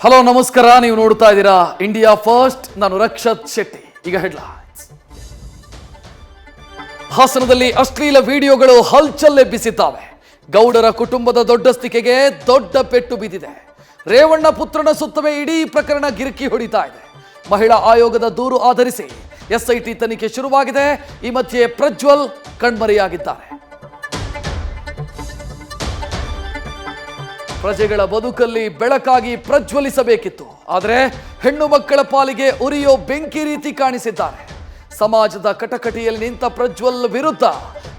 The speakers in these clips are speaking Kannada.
ಹಲೋ ನಮಸ್ಕಾರ, ನೀವು ನೋಡ್ತಾ ಇದ್ದೀರಾ ಇಂಡಿಯಾ ಫಸ್ಟ್. ನಾನು ರಕ್ಷತ್ ಶೆಟ್ಟಿ. ಈಗ ಹೆಡ್ಲೈನ್ಸ್. ಹಾಸನದಲ್ಲಿ ಅಶ್ಲೀಲ ವಿಡಿಯೋಗಳು ಹಲ್ಚಲ್ಲೆಬ್ಬಿಸಿದ್ದಾವೆ. ಗೌಡರ ಕುಟುಂಬದ ದೊಡ್ಡಸ್ತಿಕೆಗೆ ದೊಡ್ಡ ಪೆಟ್ಟು ಬಿದ್ದಿದೆ. ರೇವಣ್ಣ ಪುತ್ರನ ಸುತ್ತವೇ ಇಡೀ ಪ್ರಕರಣ ಗಿರುಕಿ ಹೊಡಿತಾ ಇದೆ. ಮಹಿಳಾ ಆಯೋಗದ ದೂರು ಆಧರಿಸಿ ಎಸ್ಐಟಿ ತನಿಖೆ ಶುರುವಾಗಿದೆ. ಈ ಮಧ್ಯೆ ಪ್ರಜ್ವಲ್ ಕಣ್ಮರೆಯಾಗಿದ್ದಾರೆ. ಪ್ರಜೆಗಳ ಬದುಕಲ್ಲಿ ಬೆಳಕಾಗಿ ಪ್ರಜ್ವಲಿಸಬೇಕಿತ್ತು, ಆದರೆ ಹೆಣ್ಣು ಮಕ್ಕಳ ಪಾಲಿಗೆ ಉರಿಯೋ ಬೆಂಕಿ ರೀತಿ ಕಾಣಿಸಿದ್ದಾರೆ. ಸಮಾಜದ ಕಟಕಟಿಯಲ್ಲಿ ನಿಂತ ಪ್ರಜ್ವಲ್ ವಿರುದ್ಧ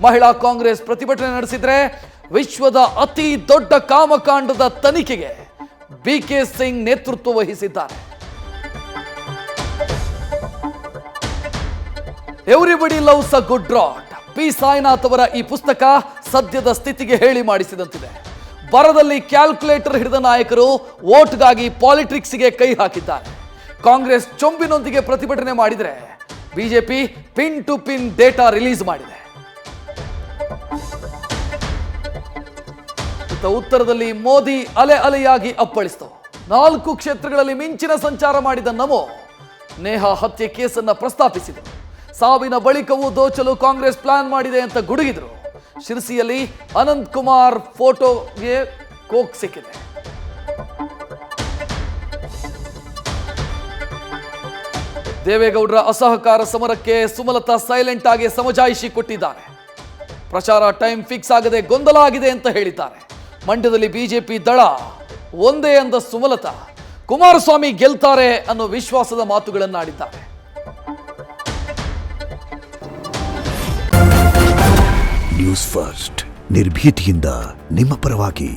ಮಹಿಳಾ ಕಾಂಗ್ರೆಸ್ ಪ್ರತಿಭಟನೆ ನಡೆಸಿದ್ರೆ ವಿಶ್ವದ ಅತಿ ದೊಡ್ಡ ಕಾಮಕಾಂಡದ ತನಿಖೆಗೆ ಬಿಕೆ ಸಿಂಗ್ ನೇತೃತ್ವ ವಹಿಸಿದ್ದಾರೆ. Everybody loves a good drought. P Sainath ಅವರ ಈ ಪುಸ್ತಕ ಸದ್ಯದ ಸ್ಥಿತಿಗೆ ಹೇಳಿ ಮಾಡಿಸಿದಂತಿದೆ. ಬರದಲ್ಲಿ ಕ್ಯಾಲ್ಕುಲೇಟರ್ ಹಿಡಿದ ನಾಯಕರು ವೋಟ್ಗಾಗಿ ಪಾಲಿಟಿಕ್ಸ್ಗೆ ಕೈ ಹಾಕಿದ್ದಾರೆ. ಕಾಂಗ್ರೆಸ್ ಚೊಂಬಿನೊಂದಿಗೆ ಪ್ರತಿಭಟನೆ ಮಾಡಿದರೆ BJP pin to pin data release ಮಾಡಿದೆ. ಉತ್ತರದಲ್ಲಿ ಮೋದಿ ಅಲೆ ಅಲೆಯಾಗಿ ಅಪ್ಪಳಿಸಿತು. 4 ಕ್ಷೇತ್ರಗಳಲ್ಲಿ ಮಿಂಚಿನ ಸಂಚಾರ ಮಾಡಿದ ನಮೋ ನೇಹಾ ಹತ್ಯೆ ಕೇಸನ್ನ ಪ್ರಸ್ತಾಪಿಸಿದರು. ಸಾವಿನ ಬಳಿಕವೂ ದೋಚಲು ಕಾಂಗ್ರೆಸ್ ಪ್ಲಾನ್ ಮಾಡಿದೆ ಅಂತ ಗುಡುಗಿದ್ರು. ಶಿರಸಿಯಲ್ಲಿ ಅನಂತ್ ಕುಮಾರ್ ಫೋಟೋಗೆ ಕೋಕ್ ಸಿಕ್ಕಿದೆ. ದೇವೇಗೌಡರ ಅಸಹಕಾರ ಸಮರಕ್ಕೆ ಸುಮಲತಾ ಸೈಲೆಂಟ್ ಆಗಿ ಸಮಜಾಯಿಷಿ ಕೊಟ್ಟಿದ್ದಾರೆ. ಪ್ರಚಾರ ಟೈಮ್ ಫಿಕ್ಸ್ ಆಗದೆ ಗೊಂದಲ ಆಗಿದೆ ಅಂತ ಹೇಳಿದ್ದಾರೆ. ಮಂಡ್ಯದಲ್ಲಿ ಬಿಜೆಪಿ ದಳ ಒಂದೇ ಅಂದ ಸುಮಲತಾ ಕುಮಾರಸ್ವಾಮಿ ಗೆಲ್ತಾರೆ ಅನ್ನೋ ವಿಶ್ವಾಸದ ಮಾತುಗಳನ್ನಾಡಿದ್ದಾರೆ. ನ್ಯೂಸ್ ಫಸ್ಟ್ ನಿರ್ಭೀತಿಯಿಂದ ನಿಮ್ಮ ಪರವಾಗಿ.